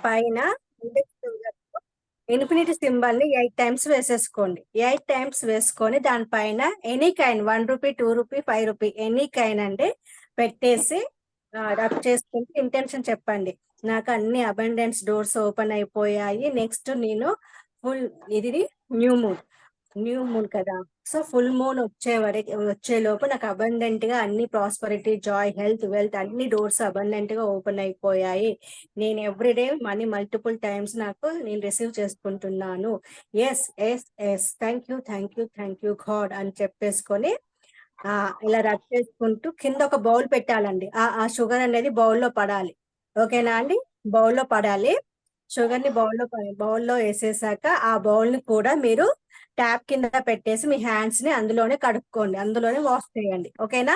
పైన infinity symbol ని 8 times వేసేసుకోండి. 8 టైమ్స్ వేసుకొని దానిపైన any coin 1 rupee 2 rupee 5 rupee any coin అంటే పెట్టేసి రబ్ చేసుకుంటే ఇంటెన్షన్ చెప్పండి. నాకు అన్ని అబండెన్స్ డోర్స్ ఓపెన్ అయిపోయాయి. నెక్స్ట్ నేను ఫుల్ ఇది న్యూ మూన్ కదా, సో ఫుల్ మూన్ వచ్చే లోపు నాకు అబండెంట్ గా అన్ని ప్రాస్పరిటీ, జాయ్, హెల్త్, వెల్త్ అన్ని డోర్స్ అబండెంట్ గా ఓపెన్ అయిపోయాయి. నేను ఎవ్రీడే మనీ మల్టిపుల్ టైమ్స్ నేను రిసీవ్ చేసుకుంటున్నాను. Yes yes yes thank you God అని చెప్పేసుకొని ఇలా రబ్ చేసుకుంటూ కింద ఒక బౌల్ పెట్టాలండి. ఆ షుగర్ అనేది బౌల్లో పడాలి. ఓకేనా అండి? బౌల్లో పడాలి. షుగర్ ని బౌల్లో వేసేసాక ఆ బౌల్ ని కూడా మీరు ట్యాప్ కింద పెట్టేసి మీ హ్యాండ్స్ ని అందులోనే కడుక్కోండి, అందులోనే వాష్ చేయండి. ఓకేనా?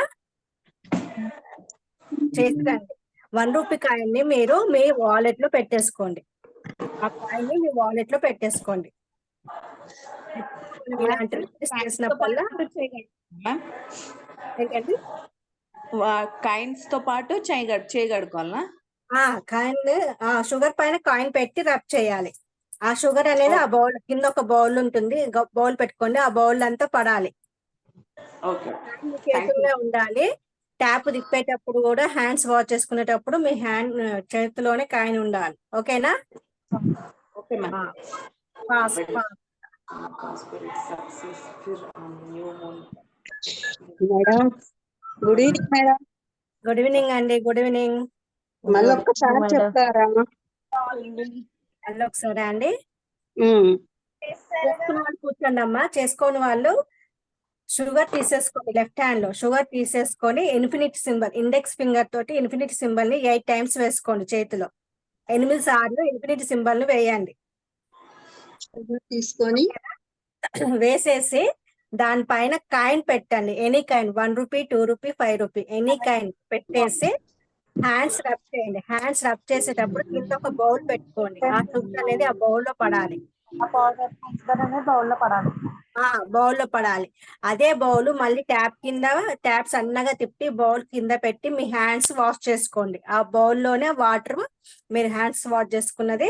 చేసిరండి. 1 రూపీ కాయిన్ ని మీరు మీ వాలెట్ లో పెట్టేసుకోండి. ఆ కాయిన్ ని మీ వాలెట్ లో పెట్టేసుకోండి. ఇలాంటి రిక్వెస్ట్ చేసినప్పుడల్లా ఏంటండి, కాయిన్స్ తో పాటు చేయగడుకోవాలా? కాయిన్ షుగర్ పైన కాయిన్ పెట్టి రబ్ చేయాలి. ఆ షుగర్ అనేది ఆ బౌల్ కింద ఒక బౌల్ ఉంటుంది, బౌల్ పెట్టుకోండి. ఆ బౌల్ అంతా పడాలి. చేతుల్లో ఉండాలి. ట్యాప్ తిప్పేటప్పుడు కూడా హ్యాండ్స్ వాష్ చేసుకునేటప్పుడు మీ చేతిలోనే కాయిన్ ఉండాలి. ఓకేనా? Madam good evening madam. Good evening అండి. Good evening. మళ్ళీ ఒక్కసారి చెప్తారా? మళ్ళీ ఒకసారి అండి. చేసుకున్న వాళ్ళు కూర్చోండి అమ్మా. చేసుకోని వాళ్ళు షుగర్ తీసేసుకోండి. లెఫ్ట్ హ్యాండ్ లో షుగర్ తీసేసుకొని ఇన్ఫినిటీ సింబల్, ఇండెక్స్ ఫింగర్ తోటి ఇన్ఫినిటీ సింబల్ ని 8 టైమ్స్ వేసుకోండి. చేతిలో 8 సార్లు ఇన్ఫినిటీ సింబల్ ని వేయండి. తీసుకొని వేసేసి దానిపైన కాయిన్ పెట్టండి. Any coin 1 rupee 2 rupee 5 rupee any coin పెట్టేసి హ్యాండ్స్ రబ్ చేయండి. హ్యాండ్స్ రబ్ చేసేటప్పుడు కింద ఒక బౌల్ పెట్టుకోండి. ఆ షుగర్ అనేది ఆ బౌల్లో పడాలి. బౌల్లో పడాలి. అదే బౌల్ మళ్ళీ ట్యాప్ సన్నగా తిప్పి బౌల్ కింద పెట్టి మీ హ్యాండ్స్ వాష్ చేసుకోండి. ఆ బౌల్లోనే వాటర్ మీరు హ్యాండ్స్ వాష్ చేసుకున్నది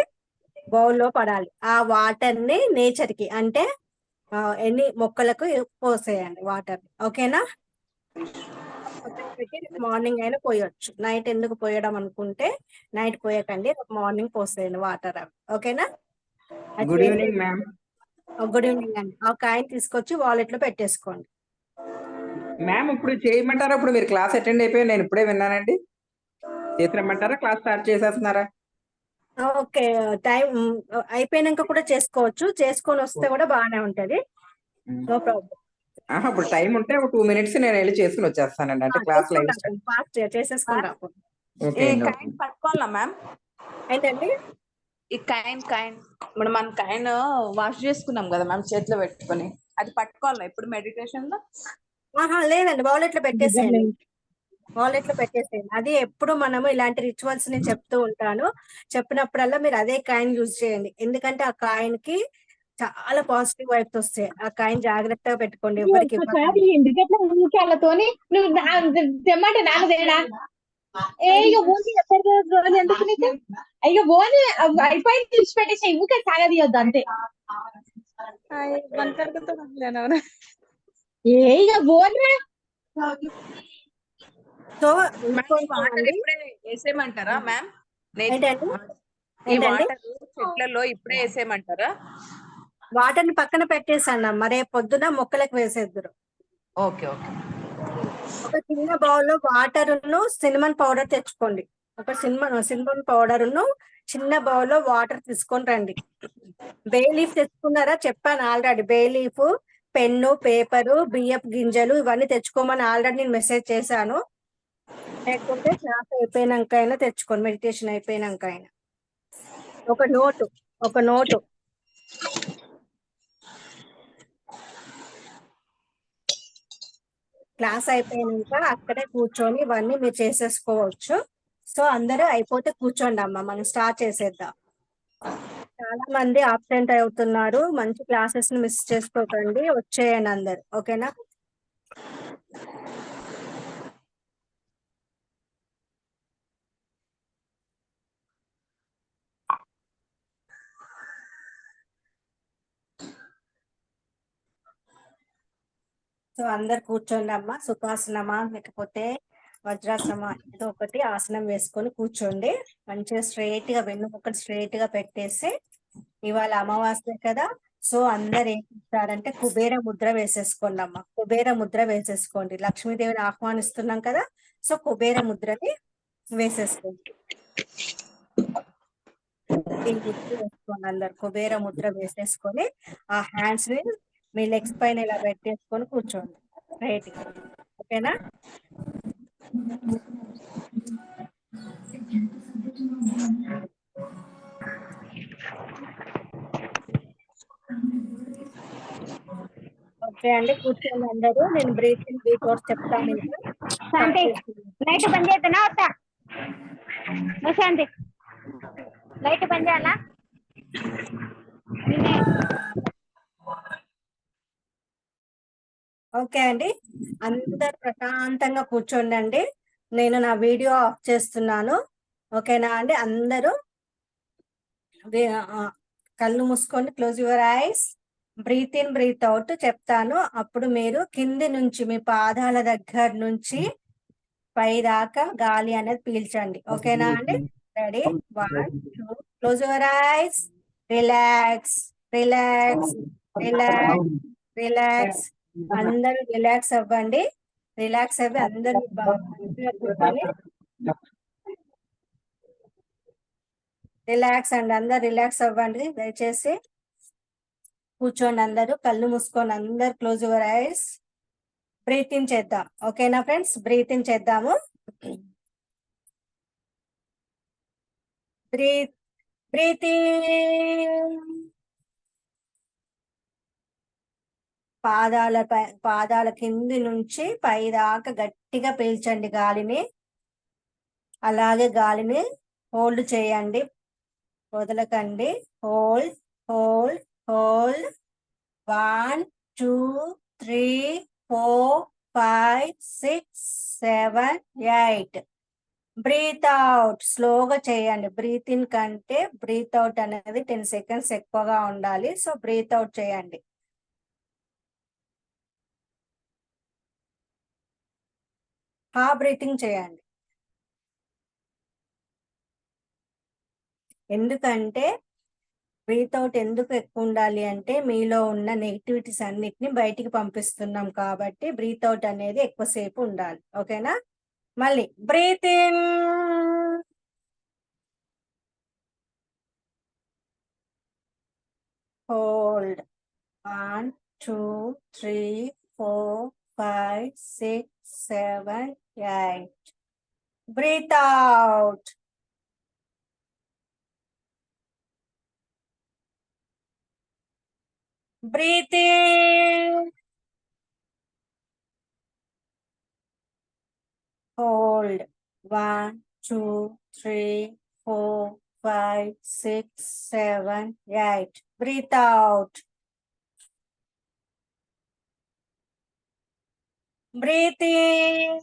బౌల్లో పడాలి. ఆ వాటర్ ని నేచర్ కి అంటే ఎన్ని మొక్కలకు పోసేయండి వాటర్. ఓకేనా? మార్నింగ్ అయినా పోయొచ్చు. నైట్ ఎందుకు పోయడం అనుకుంటే నైట్ పోయకండి, మార్నింగ్ పోసేయండి వాటర్ అవి. ఓకేనా? Good evening ma'am. Good evening అండి. ఆ కాయిన్ తీసుకొచ్చి వాలెట్ లో పెట్టేసుకోండి. మ్యామ్ ఇప్పుడు చేయమంటారా? ఇప్పుడు మీరు క్లాస్ అటెండ్ అయిపోయి నేను ఇప్పుడే విన్నానండి. చేసిరమ్మంటారా? క్లాస్ స్టార్ట్ చేసేస్తున్నారా? ఓకే, టైం అయిపోయినాక కూడా చేసుకోవచ్చు. చేసుకొని వస్తే కూడా బాగానే ఉంటది. No problem. ఇప్పుడు టైం ఉంటే ఒక 2 minutes నేను వెళ్ళి చేసుకుని వచ్చేస్తానండి. అంటే క్లాస్ లైవ్ ఫాస్ట్ చేసేసుకుంటా. కాయిన్ పట్టుకోవాలా మ్యామ్? ఏంటండి? ఈ కాయిన్ ఇప్పుడు మనం కాయిన్ వాష్ చేసుకున్నాం కదా మ్యామ్ చేతిలో పెట్టుకొని, అది పట్టుకోవాలా ఇప్పుడు మెడిటేషన్ లో? లేదండి, వాలెట్ లో పెట్టేసేయండి. వాలెట్ లో పెట్టేసేయండి. అది ఎప్పుడు మనము ఇలాంటి రిచువల్స్ నేను చెప్తూ ఉంటాను. చెప్పినప్పుడల్లా మీరు అదే కాయిన్ యూజ్ చేయండి. ఎందుకంటే ఆ కాయిన్ కి చాలా పాజిటివ్ వైబ్స్ వస్తాయి. ఆ కాయిన్ జాగ్రత్తగా పెట్టుకోండి. ఎవరికి వాళ్ళతోని నువ్వు తెమ్మంటే నాకు తేడా ఇక పోనీ ఎందుకు నీకు ఇక పోనీ అయిపోయి తీసిపెట్టేసి ఊకే సాగదీయొద్దు అంతే. ఇక పోనీ సో వాటర్ ఇప్పుడే వేసేయమంటారా మ్యామ్? ఈ వాటర్ చెట్లలో ఇప్పుడే వేసేయమంటారా? వాటర్ ని పక్కన పెట్టేసాను. మరే పొద్దున మొక్కలకు వేసేద్దరు. Okay okay. ఒక చిన్న బౌల్ లో వాటర్ సినిమన్ పౌడర్ తెచ్చుకోండి. ఒక సినిమన్ పౌడర్ చిన్న బౌల్ లో వాటర్ తీసుకొని రండి. బే లీఫ్ తెచ్చుకున్నారా? చెప్పాను already. Bay leaf, pen, paper, బియ్యపు గింజలు ఇవన్నీ తెచ్చుకోమని ఆల్రెడీ నేను మెసేజ్ చేశాను. లేకుంటే క్లాస్ అయిపోయినాక అయినా తెచ్చుకోండి, మెడిటేషన్ అయిపోయినాక అయినా. ఒక నోటు క్లాస్ అయిపోయినాక అక్కడే కూర్చొని ఇవన్నీ మీరు చేసేసుకోవచ్చు. సో అందరూ అయిపోతే కూర్చోండి అమ్మ, మనం స్టార్ట్ చేసేద్దాం. చాలా మంది ఆబ్సెంట్ అవుతున్నారు. మంచి క్లాసెస్ ని మిస్ చేసుకోకండి, వచ్చేయండి అందరు. ఓకేనా? సో అందరు కూర్చోండి అమ్మా, సుఖాసనమా లేకపోతే వజ్రాసనమా ఏదో ఒకటి ఆసనం వేసుకొని కూర్చోండి. మంచిగా స్ట్రైట్ గా వెన్నుముక్కలు స్ట్రైట్ గా పెట్టేసి, ఇవాళ అమావాస్య కదా, సో అందరు ఏం చేస్తారంటే కుబేర ముద్ర వేసేసుకోండి అమ్మా. కుబేర ముద్ర వేసేసుకోండి, లక్ష్మీదేవిని ఆహ్వానిస్తున్నాం కదా, సో కుబేర ముద్రని వేసేసుకోండి. ఈ ముద్ర వేసుకోండి, అందరు కుబేర ముద్ర వేసేసుకొని ఆ హ్యాండ్స్ ని మీ లెగ్స్ పైన ఇలా పెట్టేసుకొని కూర్చోండి స్ట్రైట్ గా. ఓకేనా? ఓకే అండి, కూర్చోండి అందరూ. నేను బ్రీతింగ్ బ్రీత్ చెప్తాను ఇంకా. శాంతి లైట్ బంద్ చేద్దానా వస్తా శాంతి లైట్ బంద్ చేయాలా ఓకే అండి, అందరు ప్రశాంతంగా కూర్చోండి అండి. నేను నా వీడియో ఆఫ్ చేస్తున్నాను. ఓకేనా అండి? అందరూ కళ్ళు మూసుకోండి, close your eyes. Breathe in breathe out చెప్తాను, అప్పుడు మీరు కింది నుంచి మీ పాదాల దగ్గర నుంచి పై దాకా గాలి అనేది పీల్చండి. ఓకేనా అండి? Ready? 1 2 close your ice. Relax relax relax relax. అందరూ రిలాక్స్ అవ్వండి. రిలాక్స్ అవ్వి అందరూ మంచిగా కూర్చొని రిలాక్స్ అండి. అందరు రిలాక్స్ అవ్వండి దయచేసి. కూర్చోండి అందరూ, కళ్ళు మూసుకోండి అందరు, close your eyes. Breathe in చేద్దాం. ఓకేనా ఫ్రెండ్స్? బ్రీత్ ఇన్ చేద్దాము. Breathe breathe in. పాదాల కింది నుంచి పై దాకా గట్టిగా పీల్చండి గాలిని. అలాగే గాలిని హోల్డ్ చేయండి, వదలకండి. Hold hold hold. 1 2 3 4 5 6 7 8. Breathe out స్లోగా చేయండి. బ్రీత్ ఇన్ కంటే బ్రీత్ అవుట్ అనేది 10 సెకండ్స్ ఎక్కువగా ఉండాలి. సో బ్రీత్ అవుట్ చేయండి. బ్రీతింగ్ చేయండి. ఎందుకంటే బ్రీత్ అవుట్ ఎందుకు ఎక్కువ ఉండాలి అంటే మీలో ఉన్న నెగిటివిటీస్ అన్నిటిని బయటికి పంపిస్తున్నాం కాబట్టి బ్రీత్ అవుట్ అనేది ఎక్కువసేపు ఉండాలి. ఓకేనా? మళ్ళీ breathe in. Hold 1 2 3 4 5 6 7 8. Breathe out. Breathe in. Hold. 1 2 3 4 5 6 7 8. Breathe out. Breathe in.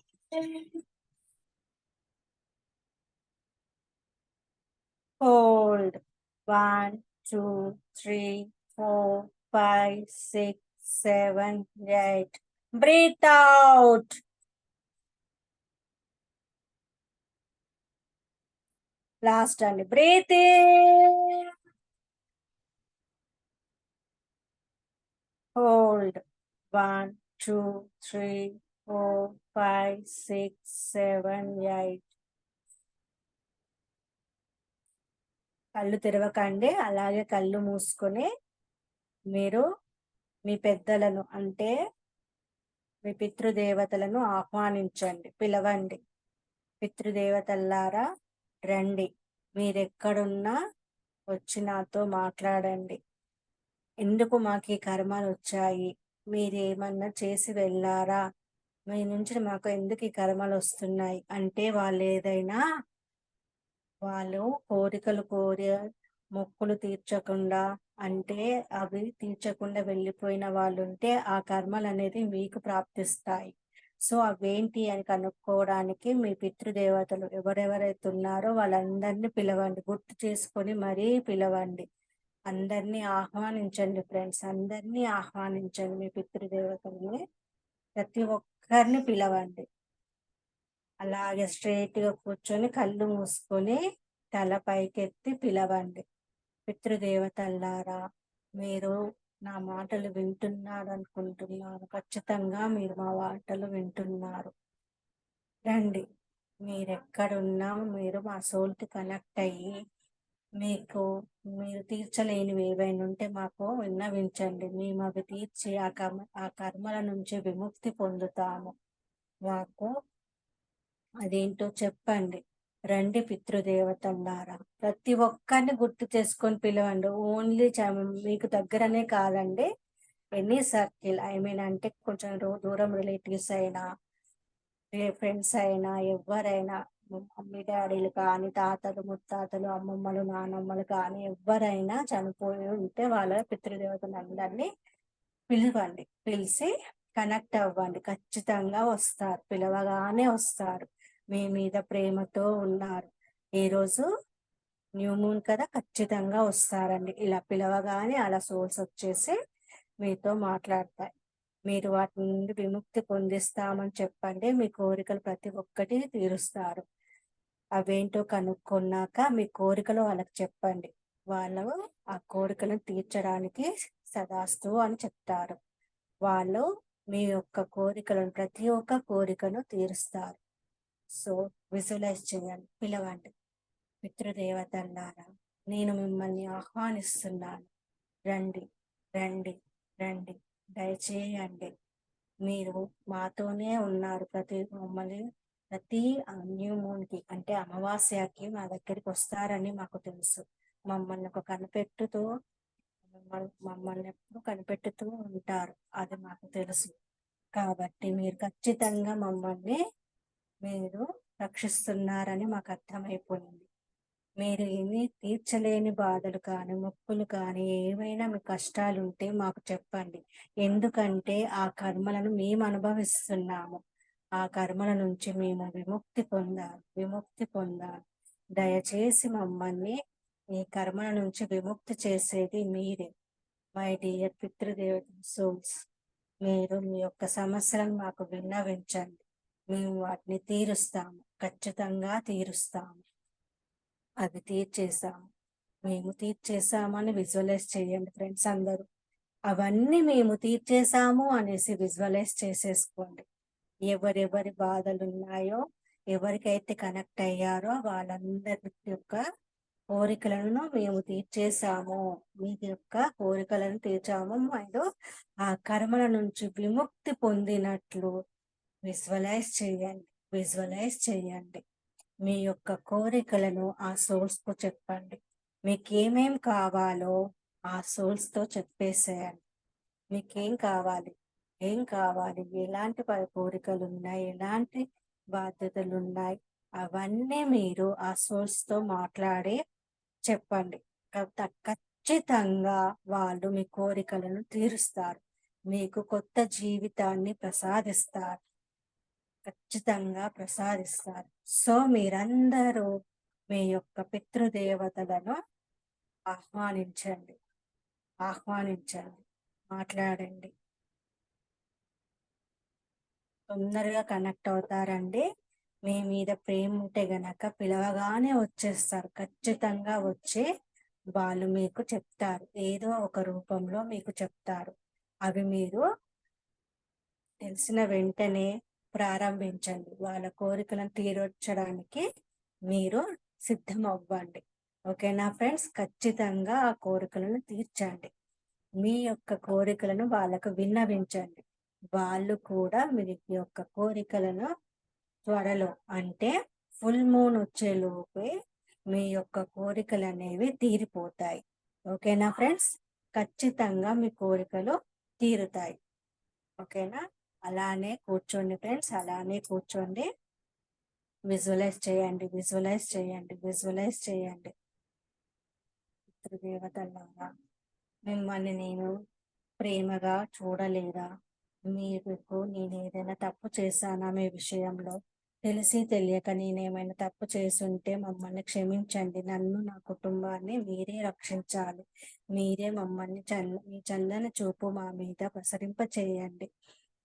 Hold. 1 2 3 4 5 6 7 8. Breathe out. Last and breathe in. Hold. 1 2 3 4 5 6 7 8. కళ్ళు తెరవకండి, అలాగే కళ్ళు మూసుకొని మీరు మీ పెద్దలను అంటే మీ పితృదేవతలను ఆహ్వానించండి, పిలవండి. పితృదేవతల్లారా రండి, మీరెక్కడున్నా వచ్చి నాతో మాట్లాడండి. ఎందుకు మాకు ఈ కర్మలు వచ్చాయి? మీరేమన్నా చేసి వెళ్ళారా? మీ నుంచి మాకు ఎందుకు ఈ కర్మలు వస్తున్నాయి అంటే వాళ్ళు కోరికలు కోరి మొక్కులు తీర్చకుండా అంటే అవి తీర్చకుండా వెళ్ళిపోయిన వాళ్ళు ఉంటే ఆ కర్మలు అనేది మీకు ప్రాప్తిస్తాయి. సో అవేంటి అని కనుక్కోవడానికి మీ పితృదేవతలు ఎవరెవరైతే ఉన్నారో వాళ్ళందరినీ పిలవండి, గుర్తు చేసుకొని మరీ పిలవండి. అందరినీ ఆహ్వానించండి ఫ్రెండ్స్, అందరినీ ఆహ్వానించండి మీ పితృదేవతల్ని. ప్రతి ఒక్కరిని పిలవండి. అలాగే స్ట్రైట్ గా కూర్చొని కళ్ళు మూసుకొని తల పైకెత్తి పిలవండి. పితృదేవతల్లారా, మీరు నా మాటలు వింటున్నారు అనుకుంటున్నాను. ఖచ్చితంగా మీరు మా మాటలు వింటున్నారు. రండి, మీరెక్కడున్నా మీరు మా సోల్కి కనెక్ట్ అయ్యి మీరు తీర్చలేనివి ఏవైనా ఉంటే మాకు విన్నవించండి. మేము అవి తీర్చి ఆ కర్మల నుంచి విముక్తి పొందుతాము. మాకు అదేంటో చెప్పండి. రండి పితృదేవతల్లారా, ప్రతి ఒక్కరిని గుర్తు చేసుకొని పిలవండి. ఓన్లీ మీకు దగ్గరనే కాదండి, ఎనీ సర్కిల్, అంటే కొంచెం దూరం రిలేటివ్స్ అయినా, ఫ్రెండ్స్ అయినా, ఎవరైనా, మమ్మీ డాడీలు కానీ, తాతలు ముత్తాతలు, అమ్మమ్మలు నానమ్మలు కానీ, ఎవరైనా చనిపోయి ఉంటే వాళ్ళ పితృదేవతలు అందరినీ పిలవండి. పిలిచి కనెక్ట్ అవ్వండి. ఖచ్చితంగా వస్తారు, పిలవగానే వస్తారు. మీ మీద ప్రేమతో ఉన్నారు. ఈ రోజు న్యూ మూన్ కదా, ఖచ్చితంగా వస్తారండి. ఇలా పిలవగానే అలా సోర్స్ వచ్చేసి మీతో మాట్లాడతాయి. మీరు వాటి నుండి విముక్తి పొందిస్తామని చెప్పండి. మీ కోరికలు ప్రతి ఒక్కటి తీరుస్తారు. అవేంటో కనుక్కున్నాక మీ కోరికలు వాళ్ళకి చెప్పండి. వాళ్ళు ఆ కోరికలను తీర్చడానికి సదాస్తు అని చెప్తారు. వాళ్ళు మీ యొక్క కోరికలను, ప్రతి ఒక్క కోరికను తీరుస్తారు. సో విజువలైజ్ చేయండి, పిలవండి. పితృదేవతల్లారా, నేను మిమ్మల్ని ఆహ్వానిస్తున్నాను. రండి, రండి, రండి, దయచేయండి. మీరు మాతోనే ఉన్నారు. ప్రతి న్యూ మూన్ కి, అంటే అమావాస్యకి మా దగ్గరికి వస్తారని మాకు తెలుసు. మమ్మల్ని ఎప్పుడు కనిపెట్టుతూ ఉంటారు, అది మాకు తెలుసు. కాబట్టి మీరు ఖచ్చితంగా మీరు రక్షిస్తున్నారని మాకు అర్థమైపోయింది. మీరు ఏమీ తీర్చలేని బాధలు కానీ, మొక్కులు కానీ, ఏవైనా మీ కష్టాలు ఉంటే మాకు చెప్పండి. ఎందుకంటే ఆ కర్మలను మేము అనుభవిస్తున్నాము. ఆ కర్మల నుంచి మేము విముక్తి పొందాలి. దయచేసి మమ్మల్ని ఈ కర్మల నుంచి విముక్తి చేసేది మీరే. మై డియర్ పితృదేవత సోల్స్, మీరు మీ యొక్క సమస్యలను మాకు విన్నవించండి. మేము వాటిని తీరుస్తాము, ఖచ్చితంగా తీరుస్తాము. అవి మేము తీర్చేసామని విజువలైజ్ చేయండి ఫ్రెండ్స్ అందరూ. అవన్నీ మేము తీర్చేసాము అనేసి విజువలైజ్ చేసేసుకోండి. ఎవరెవరి బాధలు ఉన్నాయో, ఎవరికైతే కనెక్ట్ అయ్యారో వాళ్ళందరి యొక్క కోరికలను మేము తీర్చేసాము. మీ యొక్క కోరికలను తీర్చాము. మరియు ఆ కర్మల నుంచి విముక్తి పొందినట్లు విజువలైజ్ చేయండి. మీ యొక్క కోరికలను ఆ సోల్స్ తో చెప్పండి. మీకు ఏమేం కావాలో ఆ సోల్స్ తో చెప్పేసేయండి. మీకేం కావాలి, ఎలాంటి కోరికలు ఉన్నాయి, ఎలాంటి బాధ్యతలు ఉన్నాయి, అవన్నీ మీరు ఆ సోర్స్ తో మాట్లాడి చెప్పండి. ఖచ్చితంగా వాళ్ళు మీ కోరికలను తీరుస్తారు. మీకు కొత్త జీవితాన్ని ఖచ్చితంగా ప్రసాదిస్తారు. సో మీరందరూ మీ యొక్క పితృదేవతలను ఆహ్వానించండి, మాట్లాడండి. తొందరగా కనెక్ట్ అవుతారండి. మీ మీద ప్రేమ ఉంటే గనక పిలవగానే వచ్చేస్తారు. ఖచ్చితంగా వచ్చి వాళ్ళు మీకు చెప్తారు, ఏదో ఒక రూపంలో మీకు చెప్తారు. అవి మీరు తెలిసిన వెంటనే ప్రారంభించండి. వాళ్ళ కోరికలను తీర్చడానికి మీరు సిద్ధం అవ్వండి. ఓకేనా ఫ్రెండ్స్? ఖచ్చితంగా ఆ కోరికలను తీర్చండి. మీ యొక్క కోరికలను వాళ్ళకు విన్నవించండి. వాళ్ళు కూడా మీ యొక్క కోరికలను త్వరలో, అంటే ఫుల్ మూన్ వచ్చేలోపే మీ యొక్క కోరికలు అనేవి తీరిపోతాయి. ఓకేనా ఫ్రెండ్స్? ఖచ్చితంగా మీ కోరికలు తీరుతాయి. ఓకేనా? అలానే కూర్చోండి ఫ్రెండ్స్, అలానే కూర్చోండి. విజువలైజ్ చేయండి. పితృదేవతలారా, మిమ్మల్ని నేను ప్రేమగా చూడలేదా? మీకు నేను ఏదైనా తప్పు చేశానా? మీ విషయంలో తెలిసి తెలియక నేనేమైనా తప్పు చేసుంటే మమ్మల్ని క్షమించండి. నన్ను, నా కుటుంబాన్ని మీరే రక్షించాలి. మీరే మమ్మల్ని మీ చల్లని చూపు మా మీద ప్రసరింప చేయండి.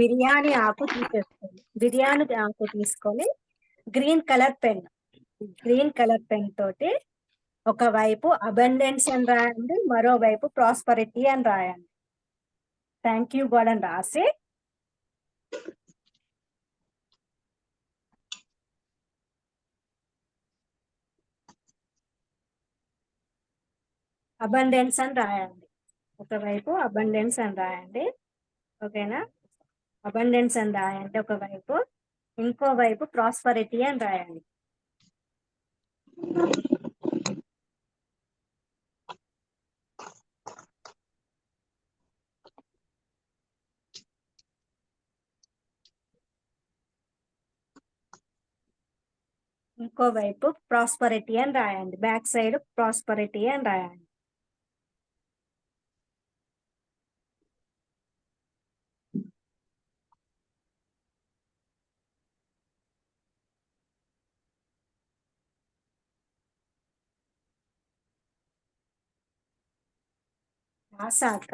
బిర్యానీ ఆకు తీసేసుకోండి. బిర్యానీ ఆకు తీసుకొని గ్రీన్ కలర్ పెన్ తోటి ఒకవైపు అబండెన్స్ అని రాయండి, మరోవైపు ప్రాస్పరిటీ అని రాయండి. థ్యాంక్ యూ గాడ్ అని రాసి అబండెన్స్ అని రాయండి. ఒకవైపు అబండెన్స్ అని రాయండి. ఓకేనా? అబండెన్స్ అని రాయండి ఒకవైపు, ఇంకోవైపు ప్రాస్పరిటీ అని రాయండి. ఇంకోవైపు ప్రాస్పరిటీ అని రాయండి. బ్యాక్ సైడ్ ప్రాస్పరిటీ అని రాయండి. రాసాక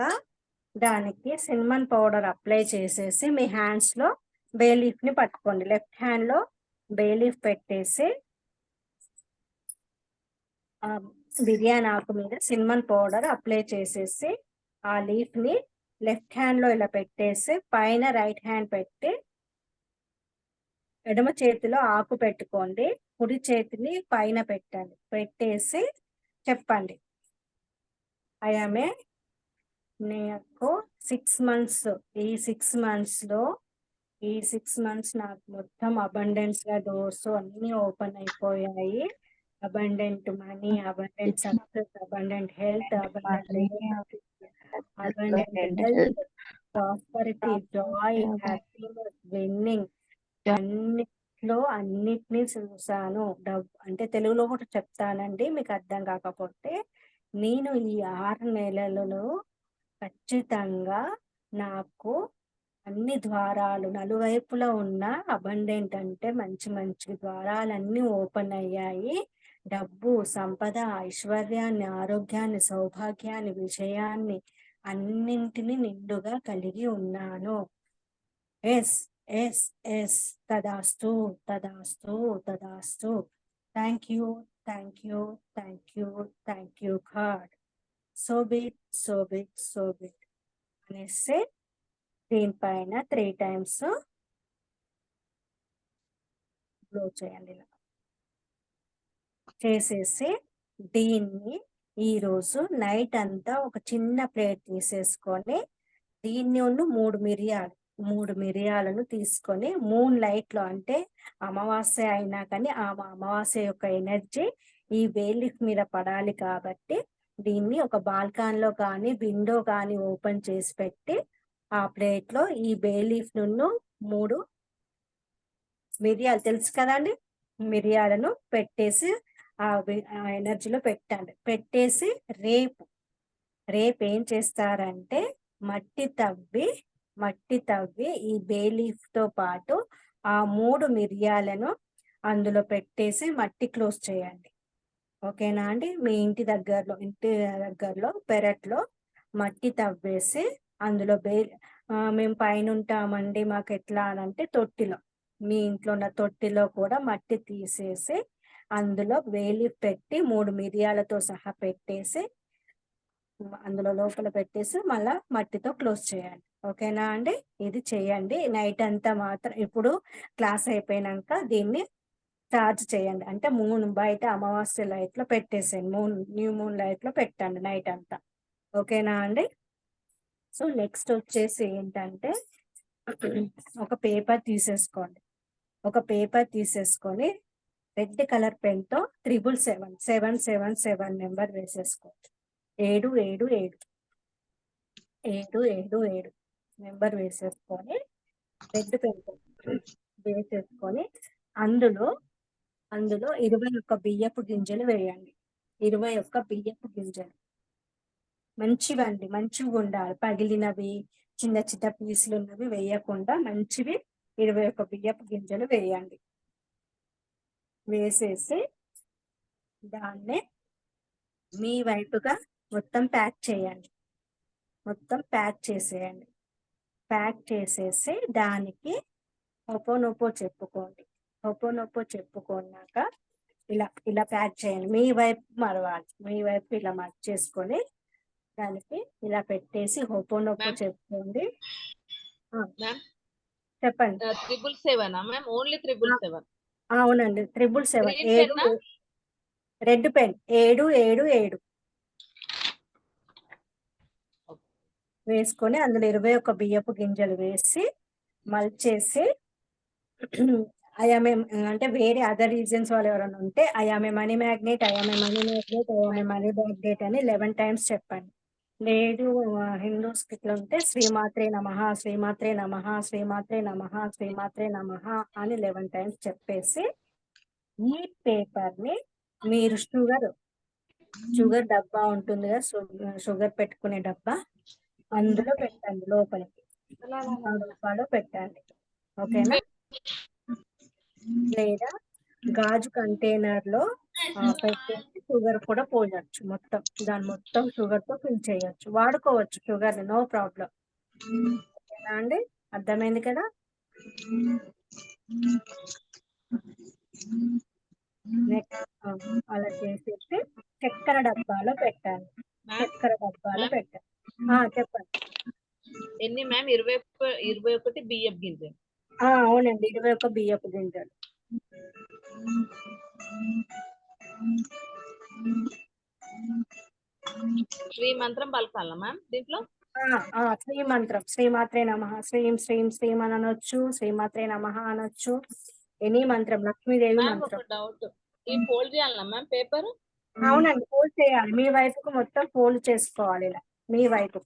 దానికి సిన్నమన్ పౌడర్ అప్లై చేసేసి మీ హ్యాండ్స్ లో బే లీఫ్ ని పట్టుకోండి. లెఫ్ట్ హ్యాండ్ లో బే లీఫ్ పెట్టేసి బిర్యానీ ఆకు మీద సిన్నమన్ పౌడర్ అప్లై చేసేసి ఆ లీఫ్ ని లెఫ్ట్ హ్యాండ్ లో ఇలా పెట్టేసి పైన రైట్ హ్యాండ్ పెట్టి ఎడమ చేతిలో ఆకు పెట్టుకోండి, కుడి చేతిని పైన పెట్టండి. పెట్టేసి చెప్పండి, ఐఎమ్ నాకు 6 months, ఈ 6 months నాకు మొత్తం అబండెన్స్ గా డోర్స్ అన్ని ఓపెన్ అయిపోయాయి. Abundant money, abundant success, abundant health, abundant health, prosperity, Joy, happiness, winnowing అన్నిటినీ చూసాను. అంటే తెలుగులో కూడా చెప్తానండి మీకు అర్థం కాకపోతే. నేను ఈ 6 నెలలలో ఖచ్చితంగా నాకు అన్ని ద్వారాలు నలువైపులా ఉన్న అబండెంట్ అంటే మంచి మంచి ద్వారాలన్నీ ఓపెన్ అయ్యాయి. డబ్బు, సంపద, ఐశ్వర్యాన్ని, ఆరోగ్యాన్ని, సౌభాగ్యాన్ని, విజయాన్ని అన్నింటిని నిండుగా కలిగి ఉన్నాను. ఎస్ ఎస్ ఎస్ తదాస్తు తదాస్తు తదాస్తు. Thank you thank you thank you thank you God. So big అనేసి దీనిపైన 3 times బ్లో చేయండి. ఇలా చేసేసి దీన్ని ఈరోజు నైట్ అంతా ఒక చిన్న ప్లేట్ తీసేసుకొని దీన్ని 3 మిరియాలను తీసుకొని మూన్ లైట్ లో, అంటే అమావాస్య అయినా కానీ ఆ అమావాస్య యొక్క ఎనర్జీ ఈ వేలిఫ్ మీద పడాలి కాబట్టి దీన్ని ఒక బాల్కాన్ లో కానీ విండో కానీ ఓపెన్ చేసి పెట్టి ఆ ప్లేట్ లో ఈ బేలీఫ్ ను 3 మిరియాలు తెలుసు కదండి, మిరియాలను పెట్టేసి ఆ ఎనర్జీలో పెట్టండి. పెట్టేసి రేపు ఏం చేస్తారంటే మట్టి తవ్వి ఈ బేలీఫ్ తో పాటు ఆ 3 మిరియాలను అందులో పెట్టేసి మట్టి క్లోజ్ చేయండి. ఓకేనా అండి? మీ ఇంటి దగ్గరలో పెరట్లో మట్టి తవ్వేసి అందులో మేము పైన ఉంటామండి, మాకు ఎట్లా అని అంటే తొట్టిలో, మీ ఇంట్లో ఉన్న తొట్టిలో కూడా మట్టి తీసేసి అందులో వేలి పెట్టి 3 మిరియాలతో సహా పెట్టేసి అందులో లోపల పెట్టేసి మళ్ళా మట్టితో క్లోజ్ చేయండి. ఓకేనా అండి? ఇది చేయండి నైట్ అంతా మాత్రం. ఇప్పుడు క్లాస్ అయిపోయినాక దీన్ని చార్జ్ చేయండి. అంటే బయట అమావాస్య లైట్ లో పెట్టేసేయండి, న్యూ మూన్ లైట్ లో పెట్టండి నైట్ అంతా. ఓకేనా అండి? సో నెక్స్ట్ వచ్చేసి ఏంటంటే ఒక పేపర్ తీసేసుకొని రెడ్ కలర్ పెన్ తో 777 నెంబర్ వేసేసుకోండి. 777 నెంబర్ వేసేసుకొని రెడ్ పెన్ తో వేసేసుకొని అందులో 21 బియ్యపు గింజలు వేయండి. 21 బియ్యపు గింజలు మంచివండి, మంచిగా ఉండాలి. పగిలినవి, చిన్న చిన్న పీసులు ఉన్నవి వేయకుండా మంచివి 21 బియ్యపు గింజలు వేయండి. వేసేసి దాన్ని మీ వైపుగా మొత్తం ప్యాక్ చేసేయండి. ప్యాక్ చేసేసి దానికి ఒపోనొపో చెప్పుకోండి. ఒపోనొపో చెప్పుకున్నాక ఇలా ప్యాక్ చేయండి. మీ వైపు మరవాలి, మీ వైపు ఇలా మర్చేసుకొని దానికి ఇలా పెట్టేసి ఒపోనొపో Ma'am. చెప్పుకోండి. మ్యామ్ చెప్పండి. 777 మ్యామ్, ఓన్లీ 777. అవునండి, 777 Green 7 pen ఆ? రెడ్ పెన్ 777 వేసుకొని అందులో 21 బియ్యపు గింజలు వేసి మల్చేసి ఐఆమ్ అంటే వేరే అదర్ రీజన్స్ వాళ్ళు ఎవరైనా ఉంటే I am money magnet, I am money magnet, I am money magnet అని 11 టైమ్స్ చెప్పండి. లేదు హిందూస్ ఇట్లా ఉంటే శ్రీమాత్రే నమః, శ్రీమాత్రే నమః, శ్రీమాత్రే నమః, శ్రీమాత్రే నమః అని 11 టైమ్స్ చెప్పేసి ఈ పేపర్ ని మీరు షుగర్ డబ్బా ఉంటుంది కదా, షుగర్ పెట్టుకునే డబ్బా, అందులో పెట్టండి, లోపలికి ఆ డబ్బాలో పెట్టండి. ఓకేనా? లేదా గాజు కంటైనర్ లో పెట్టేసి షుగర్ కూడా పోయొచ్చు. దాని మొత్తం షుగర్ తో ఫిల్ చేయొచ్చు, వాడుకోవచ్చు షుగర్, నో ప్రాబ్లం. ఓకేనా అండి? అర్థమైంది కదా? నెక్స్ట్ అలా చేసేసి చక్కెర డబ్బాలో పెట్టండి. చక్కెర డబ్బాలో పెట్టండి. చెప్పండి. ఎన్ని మ్యామ్? 21 బియ్యం గింజలు. అవునండి, 21 బియ్యపు గింజలు. శ్రీ మంత్రం పలకాలా మ్యామ్ దీంట్లో? శ్రీ మంత్రం, శ్రీమాత్రే నమః, శ్రీం శ్రీం శ్రీం అని అనొచ్చు, శ్రీమాత్రే నమః అనొచ్చు, ఎనీ మంత్రం, లక్ష్మీదేవి మ్యామ్ మంత్రం. ఒక డౌట్, ఈ ఫోల్డ్ చేయాలా మ్యామ్ పేపర్? అవునండి, ఫోల్డ్ చేయాలి. మీ వైపుకు మొత్తం ఫోల్డ్ చేసుకోవాలి. ఇలా మీ వైపు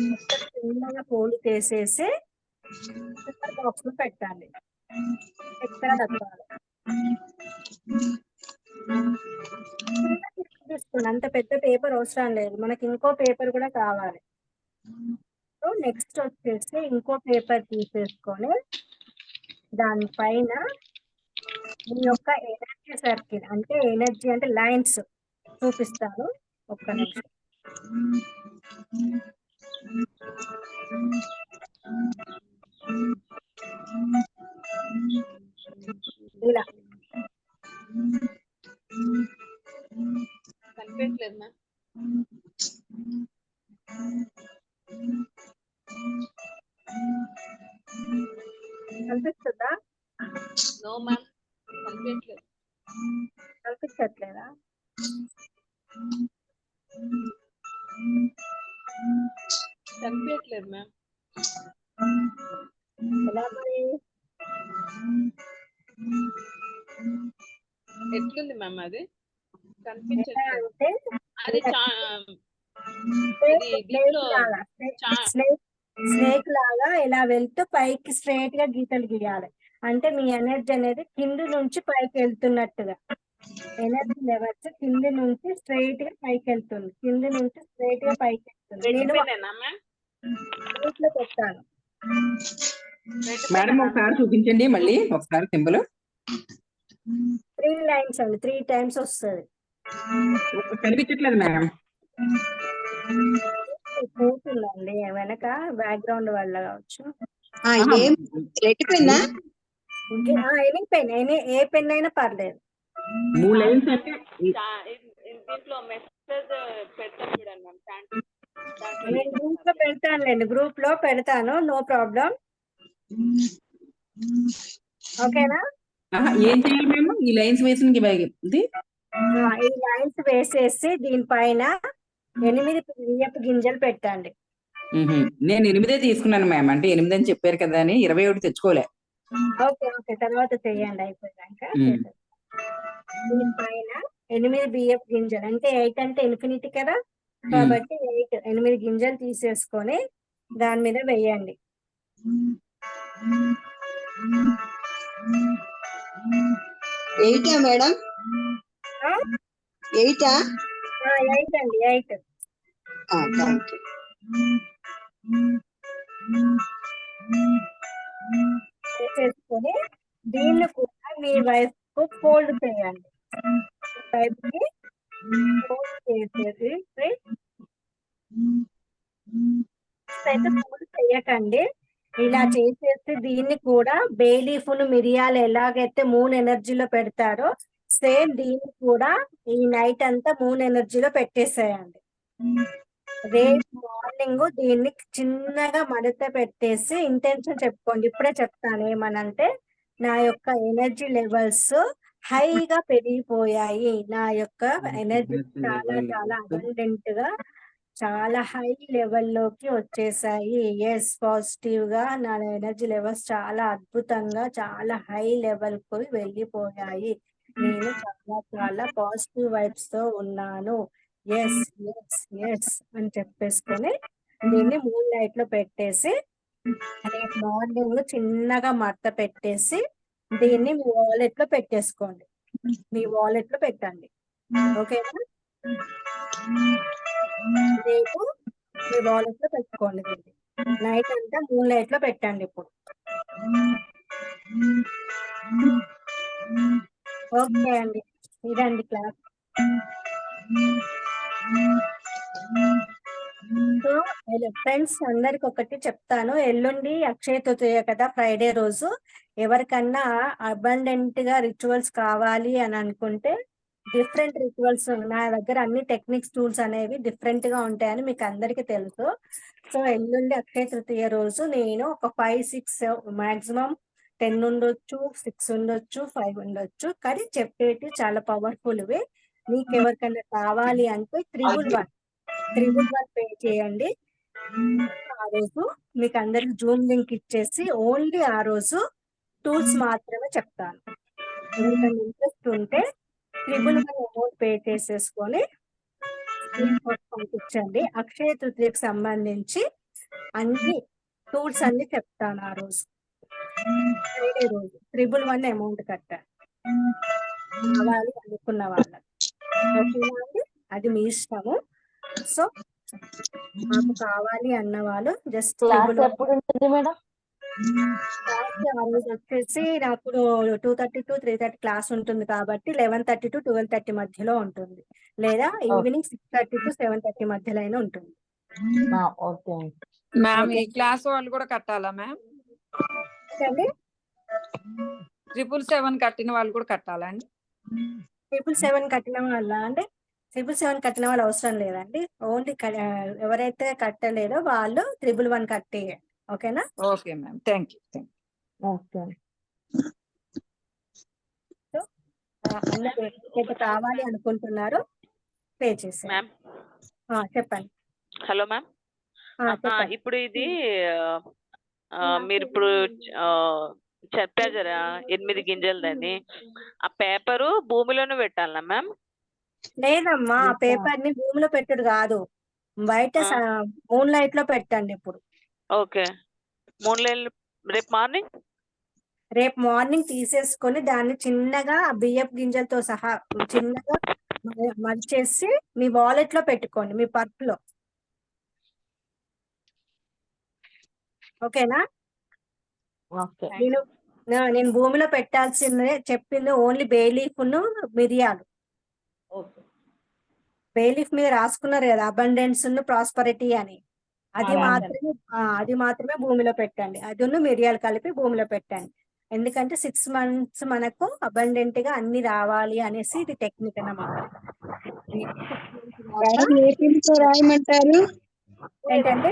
మొత్తం చిన్నగా ఫోల్డ్ చేసేసి పేపర్ బాక్స్ లో పెట్టాలి. చక్కెర డబ్బాలు తీసుకోండి. అంత పెద్ద పేపర్ అవసరం లేదు, మనకి ఇంకో పేపర్ కూడా కావాలి. సో నెక్స్ట్ వచ్చేసి ఇంకో పేపర్ తీసేసుకొని దానిపైన మీ యొక్క ఎనర్జీ సర్కిల్, అంటే ఎనర్జీ అంటే లైన్స్ చూపిస్తాను, ఒక్క నిమిషం. ఇలా కనిపించలేదు మ్యామ్. కనిపిస్తుందా? నో మ్యామ్, కనిపించలేదు. కనిపించట్లేదా? కనిపించలేదు మ్యామ్. ఎలా మరి? ఎట్లుంది మ్యామ్ అది? ఎలా కనిపించట్లేదు. అంటే అది దీంట్లో స్నేక్ లాగా ఇలా వెళ్తూ పైకి స్ట్రైట్ గా గీతలు గీయాలి. అంటే మీ ఎనర్జీ అనేది కింది నుంచి పైకి వెళ్తున్నట్టుగా, ఎనర్జీ లెవెల్స్ కింది నుంచి స్ట్రైట్ గా పైకి వెళ్తుంది, కింది నుంచి స్ట్రైట్ గా పైకి వెళ్తుంది. నేను లో పెట్టాను. మేడం ఒకసారి చూపించండి, మళ్ళీ ఒకసారి సింబల్. 3 లైన్స్ అండి, 3 టైమ్స్ వస్తుంది. కనిపించట్లేదు మేడం. పోతుందండి వెనక, బ్యాక్గ్రౌండ్ వల్ల కావచ్చు. ఏం red Penna? Any pen, a pen అయినా పర్లేదు. 3 లైన్స్ అంటే దీంట్లో మెసేజ్ పెడతాను చూడండి మ్యామ్. నేను గ్రూప్ లో పెడతానులేండి, గ్రూప్ లో పెడతాను, నో ప్రాబ్లం. ఓకేనా? ఏం చేయాలి మేము ఈ లైన్స్ వేసిన ఈ లైన్స్ వేసేసి దీనిపైన 8 బియ్యపు గింజలు పెట్టండి. నేను 8 తీసుకున్నాను మ్యామ్, అంటే 8 అని చెప్పారు కదా అని 21 తెచ్చుకోలే. ఓకే, తర్వాత చెయ్యండి అయిపోయాక. దీనిపైన 8 బియ్యపు గింజలు, అంటే 8 అంటే ఇన్ఫినిటీ కదా, కాబట్టి 8 గింజలు తీసేసుకొని దాని మీద వేయండి. 8 మేడం? 8 అండి, 8. Thank you. చేసుకొని దీన్ని కూడా మీ వైపు ఫోల్డ్ చేయండి. వైపుకి ఫోల్డ్ చేసేసి అయితే ఫుల్ చేయకండి. ఇలా చేసేసి దీన్ని కూడా బే లీఫ్ను మిరియాలు ఎలాగైతే మూన్ ఎనర్జీలో పెడతారో సేమ్ దీన్ని కూడా ఈ నైట్ అంతా మూన్ ఎనర్జీలో పెట్టేసేయండి. రేపు మార్నింగ్ దీన్ని చిన్నగా మడత పెట్టేసి ఇంటెన్షన్ చెప్పుకోండి. ఇప్పుడే చెప్తాను ఏమనంటే, నా యొక్క ఎనర్జీ లెవెల్స్ హైగా పెరిగిపోయాయి, నా యొక్క ఎనర్జీ చాలా చాలా అబండెంట్ గా చాలా హై లెవెల్లోకి వచ్చేసాయి. ఎస్, పాజిటివ్ గా నా ఎనర్జీ లెవెల్స్ చాలా అద్భుతంగా చాలా హై లెవెల్ కు వెళ్ళిపోయాయి. నేను చాలా చాలా పాజిటివ్ వైబ్స్ తో ఉన్నాను. ఎస్ ఎస్ ఎస్ అని చెప్పేసుకొని దీన్ని మూన్ లైట్ లో పెట్టేసి రేపు మార్నింగ్ చిన్నగా మడత పెట్టేసి దీన్ని మీ వాలెట్ లో పెట్టేసుకోండి. మీ వాలెట్ లో పెట్టండి. ఓకేనా? రేపు మీ వాలెట్ లో పెట్టుకోండి. దీన్ని నైట్ అంతా మూన్ లైట్ లో పెట్టండి. ఇప్పుడు ఓకే అండి, ఇదండి క్లాస్. సో ఫ్రెండ్స్ అందరికి ఒకటి చెప్తాను, ఎల్లుండి అక్షయ తృతీయ కదా, ఫ్రైడే రోజు. ఎవరికన్నా అబండెంట్ గా రిచువల్స్ కావాలి అని అనుకుంటే డిఫరెంట్ రిచువల్స్ నా దగ్గర అన్ని టెక్నిక్స్ టూల్స్ అనేవి డిఫరెంట్ గా ఉంటాయని మీకు అందరికీ తెలుసు. సో ఎల్లుండి అక్షయ తృతీయ రోజు నేను ఒక 5-6 మాక్సిమం 10 ఉండొచ్చు, 6 ఉండొచ్చు, 5 ఉండొచ్చు, కానీ చెప్పేటి చాలా పవర్ఫుల్వి. మీకు ఎవరికైనా కావాలి అంటే 111 పే చేయండి. ఆ రోజు మీకు అందరికి జూమ్ లింక్ ఇచ్చేసి ఓన్లీ ఆ రోజు టూల్స్ మాత్రమే చెప్తాను. ఎవరికైనా ఇంట్రెస్ట్ ఉంటే 111 అమౌంట్ పే చేసేసుకొని పంపించండి. అక్షయ తృతీయకు సంబంధించి అన్ని టూల్స్ అన్ని చెప్తాను ఆ రోజు, ఫ్రైడే రోజు 111 అమౌంట్ కట్టాలి కావాలి అనుకున్న వాళ్ళకి. ఓకేనా అండి? అది మీ ఇష్టము. సో నాకు కావాలి అన్న వాళ్ళు జస్ట్ క్లాస్ ఎప్పుడు ఉంటుంది మేడం? ఆ రోజు వచ్చేసి నాకు 2:30 to 3:30 క్లాస్ ఉంటుంది కాబట్టి 11:30 to 12:30 మధ్యలో ఉంటుంది, లేదా ఈవినింగ్ 6:30 to 7:30 మధ్యలో అయినా ఉంటుంది. ఓకే మ్యామ్ ఈ క్లాస్ వాళ్ళు కూడా కట్టాలా మ్యామ్? అండి 777 కట్టిన వాళ్ళు కూడా కట్టాలా అండి? 777 కట్టిన వాళ్ళ అంటే 777 కట్టిన వాళ్ళు అవసరం లేదండి. ఓన్లీ ఎవరైతే కట్టలేదో వాళ్ళు 111 కట్టేయండి. ఓకేనా? Okay ma'am, thank you. Okay. So అందరూ ఎవరికైతే కావాలి అనుకుంటున్నారో పే చేసేయండి. మ్యామ్ చెప్పండి. Hello ma'am. చెప్పండి. ఇప్పుడు ఇది మీరు ఇప్పుడు చెప్పారు కదా 8 గింజలదని, ఆ పేపరు భూమిలోనే పెట్టాలా మ్యామ్? లేదమ్మా, ఆ పేపర్ ని భూమిలో పెట్టుడు కాదు, బయట మూన్ లైట్ లో పెట్టండి. ఇప్పుడు ఓకే, రేపు మార్నింగ్ తీసేసుకొని దాన్ని చిన్నగా బియ్యపు గింజలతో సహా చిన్నగా మర్చేసి మీ వాలెట్ లో పెట్టుకోండి, మీ పర్స్ లో. ఓకేనా? నేను భూమిలో పెట్టాల్సిందే చెప్పింది ఓన్లీ బే లీఫ్ మిరియాలు. బే లీఫ్ మీద రాసుకున్నారు కదా అబండెన్స్ ప్రాస్పరిటీ అని, అది మాత్రమే భూమిలో పెట్టండి. అది మిరియాలు కలిపి భూమిలో పెట్టండి. ఎందుకంటే 6 months మనకు అబండెంట్ గా అన్ని రావాలి అనేసి ఇది టెక్నిక్ అన్నమాట. ఏ పిండితో రాయమంటారు? ఏంటంటే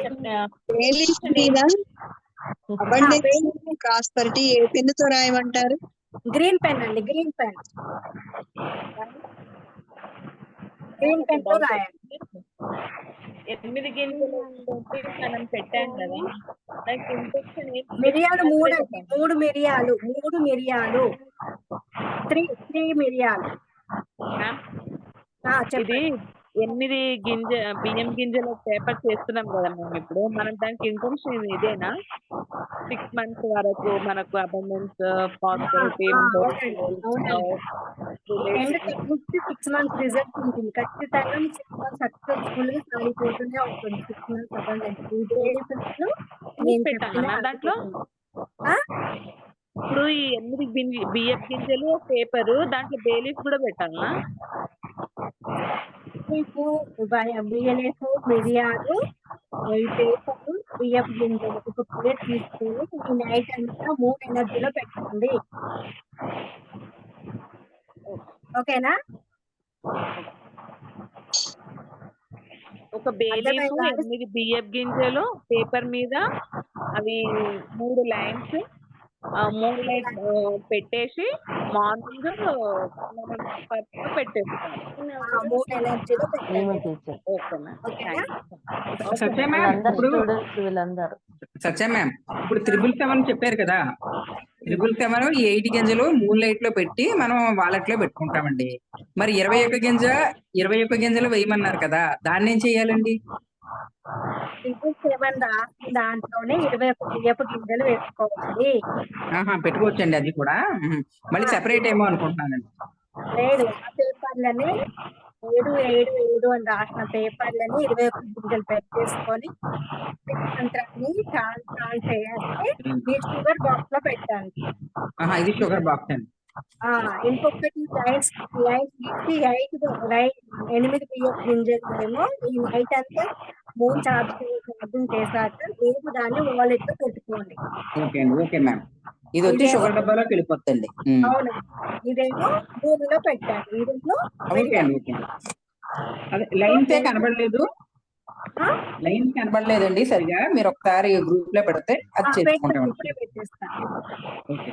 ప్రాస్పరిటీ ఏ పెన్నుతో రాయమంటారు? గ్రీన్ పెన్ అండి, గ్రీన్ పెన్ తో రాయండి. 8 గింజలు మనం పెట్టాం కదా, మిరియాలు 3 మిరియాలు 3 మిరియాలు. ఇది 8 బియ్యం గింజల పేపర్ చేస్తున్నాం కదా మేము ఇప్పుడు. మనం దానికి ఇంటెన్షన్ ఇదేనా? 6 months వరకు మనకు అబండెన్స్, ప్రాస్పెరిటీ, 6 months రిజల్ట్ ఉంటుంది ఖచ్చితంగా. 6 months సక్సెస్ఫుల్ గా సాగిపోతూనే ఉంటుంది. 6 months పెట్టాలా దాంట్లో? ఇప్పుడు ఈ 8 బియ్యపు గింజలు పేపరు దాంట్లో బే లీఫ్ కూడా పెట్టాలా? బియ్యలేసు, మిరియాలు, ఈ పేపర్ బియ్యపు గింజలు ఒక ప్లేట్ తీసుకొని ఈ నైట్ అంతా మూన్ ఎనర్జీలో పెట్టండి. ఓకేనా? ఒక బే లీఫ్, అర్థమైందా? 8 బియ్యపు గింజలు పేపర్ మీద అవి 3 లైన్స్ మూన్ లైట్ పెట్టేసి మార్నింగ్ మనం పర్పులో పెట్టేస్తాం. మూన్ ఎనర్జీలో ఏమో పెట్టండి. టీచర్. Okay ma'am. ఓకేనా? సత్య మ్యామ్ వీళ్ళందరూ ఇప్పుడు స్టూడెంట్స్ వీళ్ళందరూ. సత్య మ్యామ్ ఇప్పుడు 777 చెప్పారు కదా, 777 ఈ 8 గింజలు మూన్ లైట్ లో పెట్టి మనం వాలెట్ లో పెట్టుకుంటామండి. మరి 21 గింజలు వేయమన్నారు కదా, దాన్ని ఏం చెయ్యాలండి? 7 రాసిన దాంట్లోనే 21 బియ్యపు గింజలు వేసుకోవాలి. పెట్టుకోవచ్చండి అది కూడా. మళ్ళీ సెపరేట్ ఏమో అనుకుంటున్నానండి. లేదు, ఆ పేపర్లని 7, 7, 7 అని రాసిన పేపర్లని 21 గింజలు పెట్టేసుకొని మంత్రాన్ని చాన్ చేయాలి. మీ షుగర్ బాక్స్ లో పెట్టండి. ఇది షుగర్ బాక్స్ అండి. ఇంకొకటి లైన్స్ ఇచ్చి 8 బియ్యపు గింజలు ఏమో ఈ నైట్ అంతా మూన్ ఛార్జింగ్ చేశాక రేపు దాన్ని వాలెట్ లో పెట్టుకోండి. ఓకే అండి. Okay ma'am. ఇది వచ్చి ఇదేమో షుగర్ డబ్బాలోకి వెళ్ళిపోతుంది. అవును, ఇదేమో భూమిలో పెట్టండి. ఇదేమో ఓకే అండి. ఓకే. అదే లైన్స్ కనబడలేదు, లైన్స్ కనబడలేదండి సరిగా. మీరు ఒకసారి గ్రూప్ లో పెడితే అది చేసుకుంటాం. ఇప్పుడే పెట్టేస్తాను. ఓకే.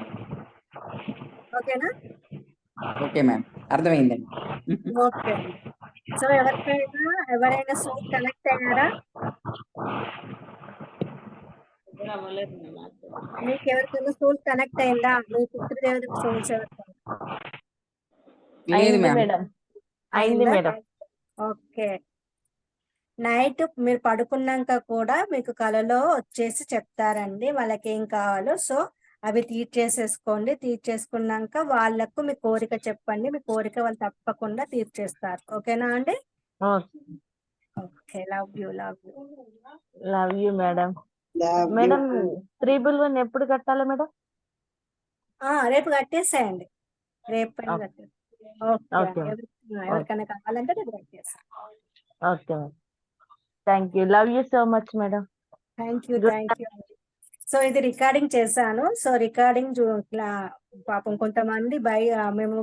ఓకేనా? ఓకే మ్యామ్, అర్థమైందండి. ఓకే. సో ఎవరైనా సోల్ కనెక్ట్ అయ్యారా? అవ్వలేదు మ్యామ్. మీకు ఎవరికైనా సోల్ కనెక్ట్ అయిందా? మీ పితృదేవతకు సోల్స్ ఎవరికైనా? లేదు అయింది మ్యామ్. మేడం. అయింది మేడం. ఓకే. నైట్ మీరు పడుకున్నాక కూడా మీకు కలలో వచ్చేసి చెప్తారండి వాళ్ళకి ఏం కావాలో. సో అవి తీర్చేసేసుకోండి. తీర్చేసుకున్నాక వాళ్ళకు మీ కోరిక చెప్పండి. మీ కోరిక వాళ్ళు తప్పకుండా తీర్చేస్తారు. ఓకేనా అండి? Okay. Love you. Love you madam. Madam 311 ఎప్పుడు కట్టాలి మేడం? రేపు కట్టేసేయండి. రేపు కట్టేసి. ఓకే. ఓకే. ఎవరికైనా కావాలంటే రేపు కట్టేస్తాను. Okay madam. Thank you. Love you so much madam. Thank you. So ఇది రికార్డింగ్ చేశాను. సో రికార్డింగ్ పాపం కొంతమంది మేము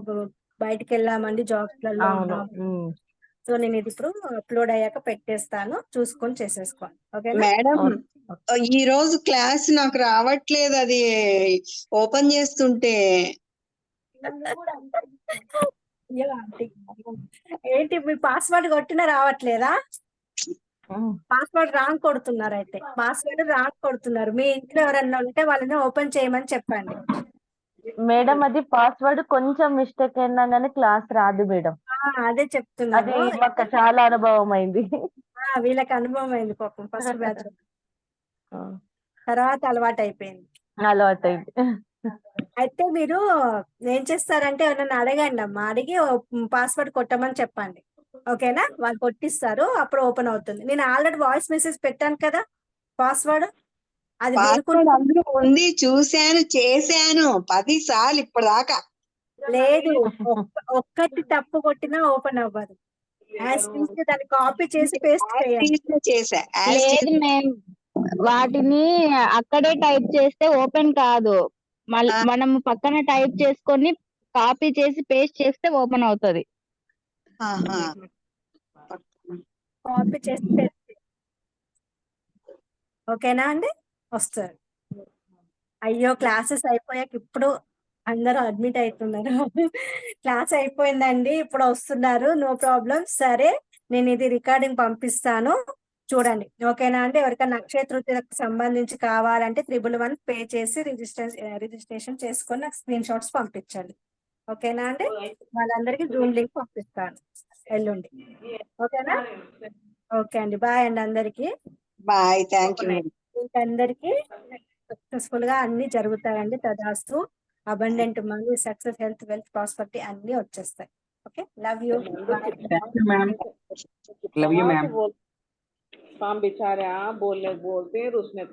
బయటికి వెళ్ళామండి, జాబ్స్ లలో అవును. ఉన్నాము. సో నేను ఇది ఇప్పుడు అప్లోడ్ అయ్యాక పెట్టేస్తాను, చూసుకొని చేసేసుకోండి. ఓకేనా? మేడం, ఈ రోజు క్లాస్ నాకు రావట్లేదు, అది ఓపెన్ చేస్తుంటే. ఏంటి మీ పాస్వర్డ్ కొట్టినా రావట్లేదా? పాస్వర్డ్ రాంగ్ కొడుతున్నారు. అయితే పాస్వర్డ్ రాంగ్ కొడుతున్నారు. మీ ఇంట్లో ఎవరన్నా ఉంటే వాళ్ళని ఓపెన్ చేయమని చెప్పండి. మేడం అది పాస్వర్డ్ కొంచెం మిస్టేక్ అయినా కానీ క్లాస్ రాదు మేడం. అదే అది చెప్తున్నాను. మాకు చాలా అనుభవం అయింది. వీళ్ళకి అనుభవం అయింది పాపం. ఫస్ట్ బ్యాచ్ తర్వాత అలవాటు అయిపోయింది. అయితే మీరు ఏం చేస్తారంటే ఎవరన్నా అడగండి అమ్మా, అడిగి పాస్వర్డ్ కొట్టమని చెప్పండి. ఓకేనా? వాళ్ళు కొట్టిస్తారు, అప్పుడు ఓపెన్ అవుతుంది. నేను ఆల్రెడీ వాయిస్ మెసేజ్ పెట్టాను కదా పాస్వర్డ్. అది పాస్వర్డ్ అందులో ఉంది, చూశాను, చేశాను 10 సార్లు ఇప్పటిదాకా. లేదు, ఒక్కటి తప్పు కొట్టినా ఓపెన్ అవ్వదు. దాన్ని కాపీ చేసి పేస్ట్ చేయండి. చేసా. లేదు మేము వాటిని అక్కడే టైప్ చేస్తే ఓపెన్ కాదు. మనం పక్కన టైప్ చేసుకొని కాపీ చేసి పేస్ట్ చేస్తే ఓపెన్ అవుతుంది. కాపీ చేసి పేస్ట్. ఓకేనా అండి? వస్తారు. అయ్యో క్లాసెస్ అయిపోయాక ఇప్పుడు అందరూ అడ్మిట్ అవుతున్నారు. క్లాస్ అయిపోయిందండి, ఇప్పుడు వస్తున్నారు. No problem. సరే, నేను ఇది రికార్డింగ్ పంపిస్తాను, చూడండి. ఓకేనా అండి? ఎవరికైనా అక్షయ తృతీయకు సంబంధించి కావాలంటే 111 పే చేసి రిజిస్ట్రేషన్ చేసుకొని నాకు స్క్రీన్ షాట్స్ పంపించండి. ఓకేనా అండి? వాళ్ళందరికీ జూమ్ లింక్ పంపిస్తాను ఎల్లుండి. ఓకేనా? ఓకే అండి. బాయ్ అండి అందరికి. బాయ్. Thank you. మీకు అందరికి సక్సెస్ఫుల్ గా అన్ని జరుగుతాయండి. తదాస్తు. Abundant money, success, health, wealth, prosperity అన్ని వచ్చేస్తాయి. Okay. Love you. Thank you ma'am. Love you ma'am. बेचारे बोलते उसने